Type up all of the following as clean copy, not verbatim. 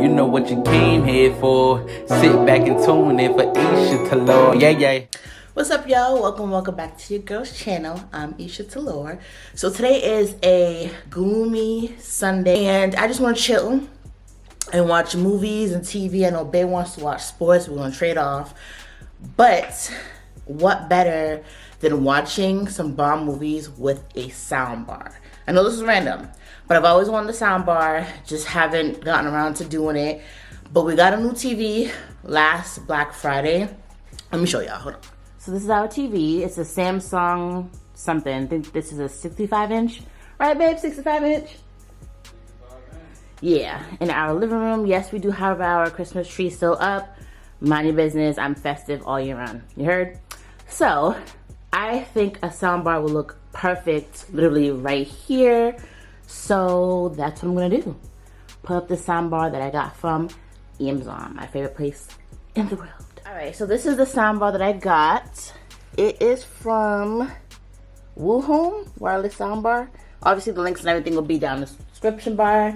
You know what you came here for. Sit back and tune in for EISHATAYLORE. Yeah. What's up, y'all? Welcome back to your girl's channel. I'm EISHATAYLORE. So today is a gloomy Sunday, and I just want to chill and watch movies and TV. I know Bae wants to watch sports. We're gonna trade off. But what better than watching some bomb movies with a soundbar? I know this is random, but I've always wanted a soundbar, just haven't gotten around to doing it. But we got a new TV last Black Friday. Let me show y'all, hold on. So this is our TV. It's a Samsung something. I think this is a 65-inch. Right, babe? 65-inch? Yeah. In our living room, yes, we do have our Christmas tree still up. Mind your business. I'm festive all year round. You heard? So, I think a soundbar will look perfect literally right here. So, that's what I'm going to do. Put up the soundbar that I got from Amazon, my favorite place in the world. Alright, so this is the soundbar that I got. It is from Wohome, wireless soundbar. Obviously the links and everything will be down in the description bar.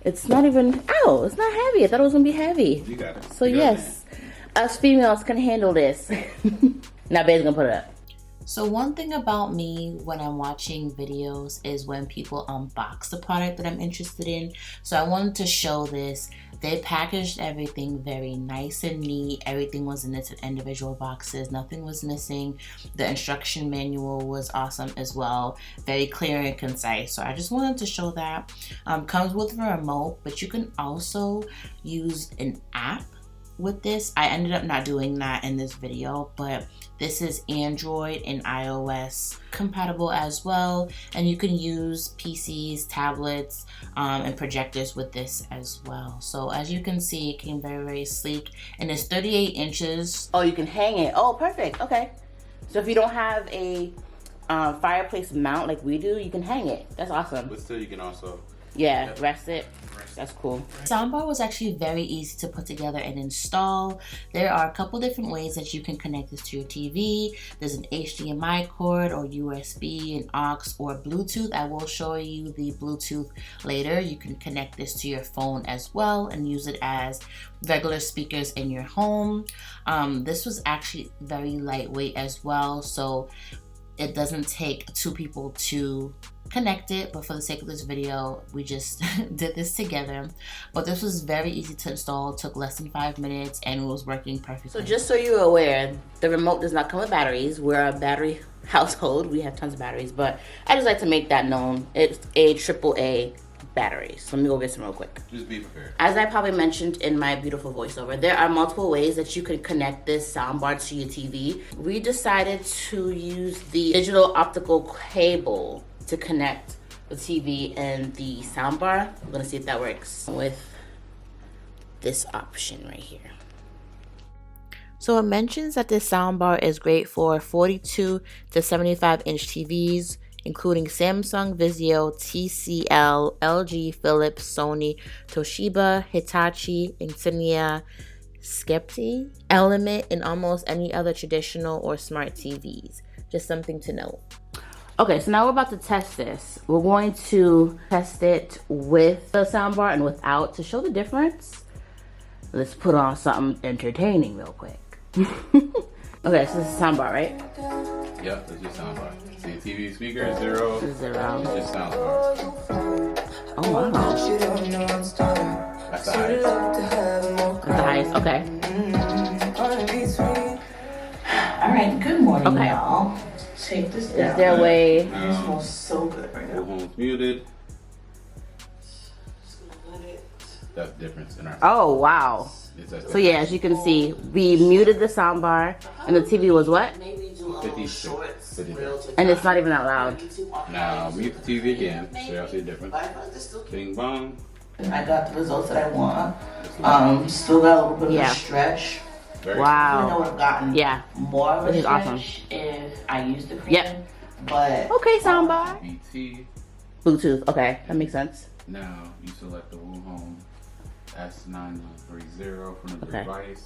It's not even, ow, it's not heavy. I thought it was going to be heavy. You got it. So yes, us females can handle this. Now Bae's going to put it up. So one thing about me when I'm watching videos is when people unbox the product that I'm interested in. So I wanted to show this. They packaged everything very nice and neat. Everything was in its individual boxes. Nothing was missing. The instruction manual was awesome as well. Very clear and concise. So I just wanted to show that. Comes with a remote, but you can also use an app with this. I ended up not doing that in this video, but this is Android and iOS compatible as well, and you can use PCs, tablets, and projectors with this as well. So as you can see, it came very sleek, and it's 38 inches. Oh, you can hang it. Oh, perfect. Okay. So if you don't have a fireplace mount like we do, you can hang it. That's awesome. But still, you can also rest it. That's cool. Soundbar was actually very easy to put together and install. There are a couple different ways that you can connect this to your TV. There's an HDMI cord or USB, an aux, or Bluetooth. I will show you the Bluetooth later. You can connect this to your phone as well and use it as regular speakers in your home. This was actually very lightweight as well, so it doesn't take two people to connect it, but for the sake of this video we just did this together. But this was very easy to install. It took less than 5 minutes and it was working perfectly. So just so you're aware, the remote does not come with batteries. We're a battery household. We have tons of batteries, but I just like to make that known. It's a AAA battery. So let me go get some real quick. just be prepared. As I probably mentioned in my beautiful voiceover, there are multiple ways that you can connect this soundbar to your TV. We decided to use the digital optical cable to connect the TV and the soundbar. I'm gonna see if that works with this option right here. So it mentions that this soundbar is great for 42 to 75 inch TVs, including Samsung, Vizio, TCL, LG, Philips, Sony, Toshiba, Hitachi, Insignia, Skepti, Element, and almost any other traditional or smart TVs. Just something to note. Okay, so now we're about to test this. We're going to test it with the soundbar and without to show the difference. Let's put on something entertaining real quick. Okay, so this is soundbar, right? Yep, that's your soundbar. So your TV speaker is 0. This is 0. It's your soundbar. Oh wow. That's the highest. That's the highest, okay. Alright, good morning, Okay. y'all. Take this down. Is there a way? It smells so good right now. Wohome's muted. That's the difference in our. Oh wow. So yeah, as you can see, we muted the soundbar and the TV was what? 56. And it's not even that loud. Now mute the TV again, so y'all see the difference. Bing bong. I got the results that I want. Still got a little bit of a stretch. Very I Wow. would have gotten Yeah. more of a This is stretch awesome. if I used the cream. Yep. But Okay, soundbar. BT. Bluetooth. Okay, that makes sense. Now you select the Wohome S9130 from the Okay. device.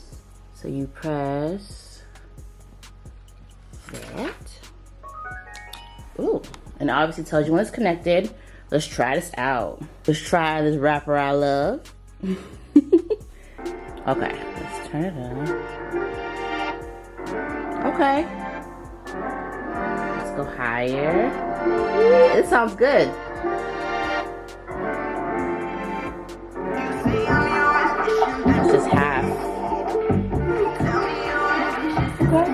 So you press that. Ooh, and it obviously tells you when it's connected. Let's try this out. Let's try this rapper I love. Okay, let's turn it on. Okay. Let's go higher. It sounds good. This is half. Okay.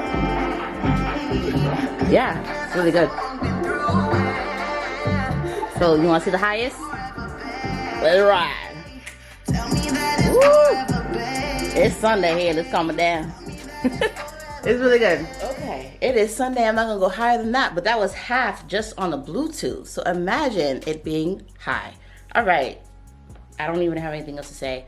Yeah, it's really good. So you want to see the highest? Let's ride. Woo! It's Sunday here. Let's calm it down. It's really good. Okay, it is Sunday. I'm not gonna go higher than that, but that was half just on the Bluetooth. So imagine it being high. All right, I don't even have anything else to say.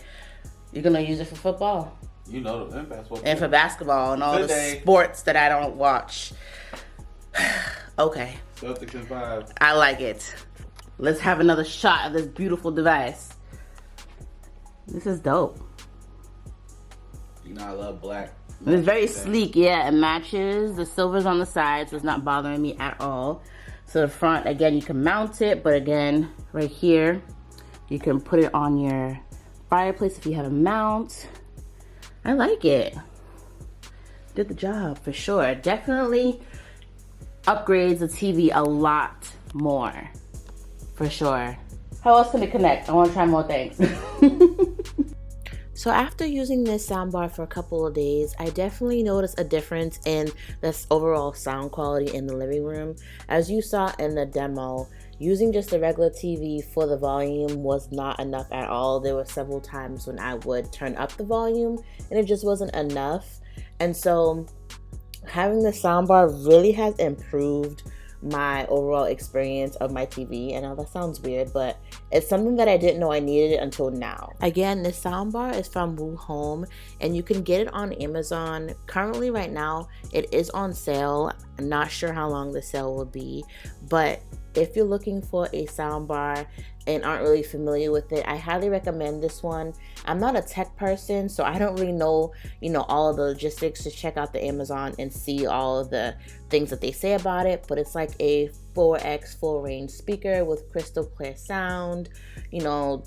You're gonna use it for football. You know, and basketball. And for basketball and all the sports that I don't watch. Okay. Celtics in 5. I like it. Let's have another shot of this beautiful device. This is dope. You know I love black. It's very sleek, yeah. It matches. The silver's on the side, so it's not bothering me at all. So the front, again, you can mount it, but again, right here, you can put it on your fireplace if you have a mount. I like it. Did the job for sure. Definitely upgrades the TV a lot more, for sure. How else can it connect? I want to try more things. So after using this soundbar for a couple of days, I definitely noticed a difference in this overall sound quality in the living room. As you saw in the demo, using just a regular TV for the volume was not enough at all. There were several times when I would turn up the volume and it just wasn't enough. And so having the soundbar really has improved my overall experience of my TV. I know that sounds weird, but it's something that I didn't know I needed until now. Again, this soundbar is from Wohome and you can get it on Amazon. Currently right now, it is on sale. I'm not sure how long the sale will be, but if you're looking for a soundbar and aren't really familiar with it, I highly recommend this one. I'm not a tech person, so I don't really know, all of the logistics to check out the Amazon and see all of the things that they say about it, but it's like a 4X full range speaker with crystal clear sound,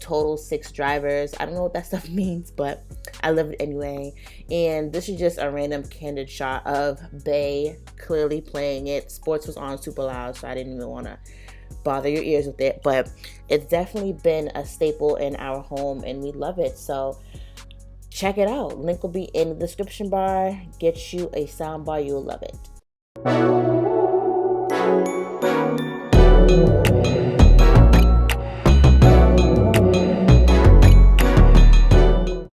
total 6 drivers. I don't know what that stuff means, but I love it anyway. And this is just a random candid shot of Bay clearly playing it. Sports was on super loud, so I didn't even want to bother your ears with it, but it's definitely been a staple in our home and we love it. So check it out. Link will be in the description bar. Get you a soundbar, you'll love it.